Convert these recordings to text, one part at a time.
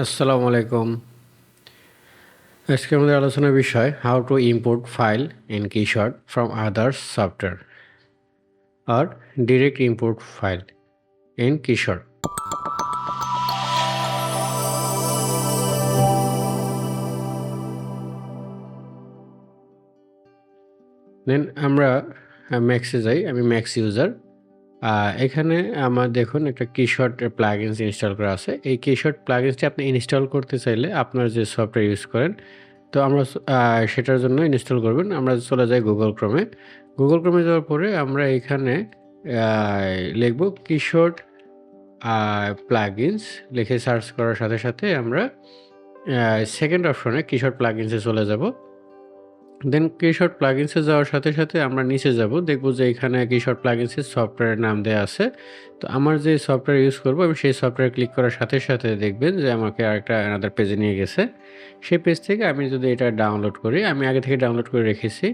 আসসালামু আলাইকুম। আজকে আমাদের আলোচনার বিষয় how to import file in কিশোর ফ্রম আদার্স সফটওয়্যার আর ডিরেক্ট ইম্পোর্ট ফাইল ইন কিশোর। দেন আমরা ম্যাক্সে যাই। আমি ম্যাক্স ইউজার। এখানে আমার দেখুন একটা কিশোর প্লাগইনস ইনস্টল করা আছে। এই কিশোর প্লাগইনসটি আপনি ইনস্টল করতে চাইলে আপনার যে সফটওয়্যার ইউজ করেন, তো আমরা সেটার জন্য ইনস্টল করবেন। আমরা চলে যাই গুগল ক্রোমে। গুগল ক্রোমে যাওয়ার পরে আমরা এখানে লিখব কিশোর প্লাগইনস লিখে সার্চ করার সাথে, সাথে আমরা সেকেন্ড অপশনে কিশোর প্লাগইনসে চলে যাব। দেন কিশোর প্লাগইনসে যাওয়ার সাথে, সাথে আমরা নিচে যাব। দেখব যে এখানে কিশোর প্লাগইনসের সফটওয়্যারের নাম দেয়া আছে। তো আমার যে সফটওয়্যার ইউজ করব আমি সেই সফটওয়্যার ক্লিক করার সাথে, সাথে দেখবেন যে আমাকে আরেকটা অ্যানাদার পেজে নিয়ে গেছে। সেই পেজ থেকে আমি যদি এটা ডাউনলোড করি, আমি আগে থেকে ডাউনলোড করে রেখেছি।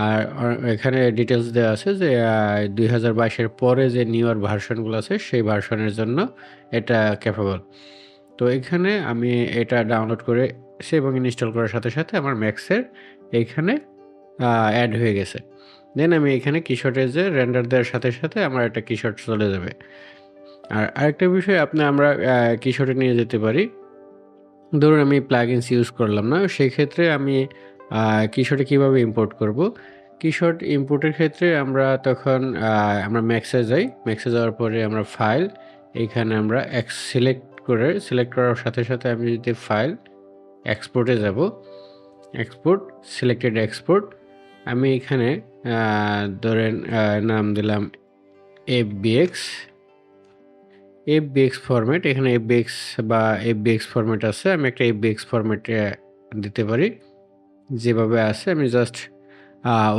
আর এখানে ডিটেইলস দেওয়া আছে যে ২০২২ এর পরে যে নিউয়ার ভার্সনগুলো আছে সেই ভার্সনের জন্য এটা ক্যাপেবল। তো এখানে আমি এটা ডাউনলোড করেছি এবং ইনস্টল করার সাথে, সাথে আমার ম্যাক্সের এইখানে অ্যাড হয়ে গেছে। দেন আমি এখানে কিশোরের যে রেন্ডার দেওয়ার সাথে, সাথে আমার একটা কিশোর চলে যাবে। আর আরেকটা বিষয় আমরা কিশোরে নিয়ে যেতে পারি। ধরুন আমি প্লাগইনস ইউজ করলাম না, সেক্ষেত্রে আমি কিশোরে কিভাবে ইম্পোর্ট করব? কিশোর ইম্পোর্টের ক্ষেত্রে আমরা তখন আমরা ম্যাক্সে যাই। ম্যাক্সে যাওয়ার পরে আমরা ফাইল, এইখানে আমরা সিলেক্ট করার সাথে, সাথে আমি যদি ফাইল এক্সপোর্টে যাব। Export, selected export. আমি এখানে ধরেন নাম দিলাম এফবিএক্স। এফবিএক্স ফরম্যাট, এখানে এফবিএক্স বা এফবিএক্স ফরম্যাট আছে। আমি একটা এফবিএক্স ফরম্যাটে দিতে পারি। যেভাবে আছে আমি জাস্ট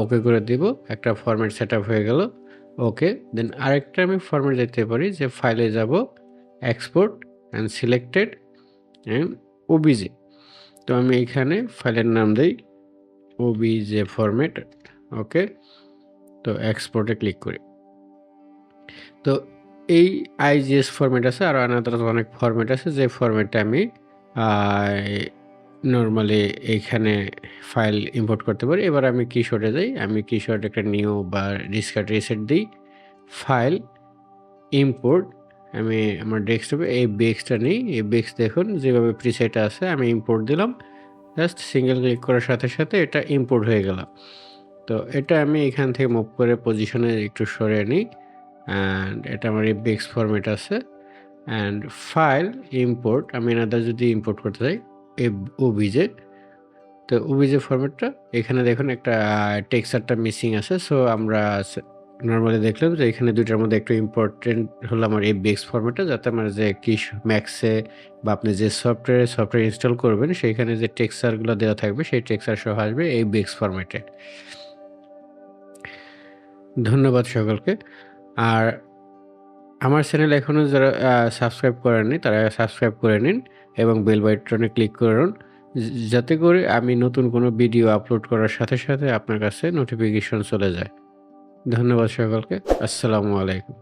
ওকে করে দিব। একটা ফরম্যাট সেটআপ হয়ে গেল। ওকে। দেন আরেকটা আমি ফরম্যাট দিতে পারি যে ফাইলে যাব, export and selected and OBJ. তো আমি এখানে ফাইলের নাম দেই ওবিজে ফরম্যাট। ওকে। তো এক্সপোর্টে ক্লিক করি। তো এই আইজিএস ফরম্যাট আছে, আরও আনাদার অনেক ফরম্যাট আছে যে ফরম্যাটে আমি নরমালি এইখানে ফাইল ইম্পোর্ট করতে পারি। এবার আমি কিশোরে যাই। আমি কিশোরে একটা নিউ বা রিস্টার্ট রিসেট দিই। File, import. আমি আমার ডেস্কটপে এফবিএক্সটা নিই। এফবিএক্স দেখুন যেভাবে প্রিসেট আছে, আমি ইম্পোর্ট দিলাম। জাস্ট সিঙ্গেল ক্লিক করার সাথে, সাথে এটা ইম্পোর্ট হয়ে গেল। তো এটা আমি এখান থেকে মুভ করে পজিশনে একটু সরিয়ে নিই। অ্যান্ড এটা আমার এফবিএক্স ফরম্যাট আছে। অ্যান্ড ফাইল, ইম্পোর্ট, আমি এনাদার যদি ইম্পোর্ট করতে চাই ওবিজে। তো ওবিজে ফরম্যাটটা এখানে দেখুন একটা টেক্সচারটা মিসিং আছে। সো আমরা নরমালি দেখলাম যে এখানে দুইটার মধ্যে একটু ইম্পর্টেন্ট হলো আমার এফবিএক্স ফরম্যাটটা, যাতে আমার যে ম্যাক্সে বা আপনি যে সফটওয়্যার ইনস্টল করবেন সেইখানে যে টেক্সচারগুলো দেওয়া থাকবে সেই টেক্সচার সহ আসবে এফবিএক্স ফরম্যাটে। ধন্যবাদ সকলকে। আর আমার চ্যানেল এখনও যারা সাবস্ক্রাইব করেননি তারা সাবস্ক্রাইব করে নিন এবং বেল বাটনে ক্লিক করুন, যাতে করে আমি নতুন কোনো ভিডিও আপলোড করার সাথে, সাথে আপনার কাছে নোটিফিকেশন চলে যায়। ধন্যবাদ সকলকে। আসসালামু আলাইকুম।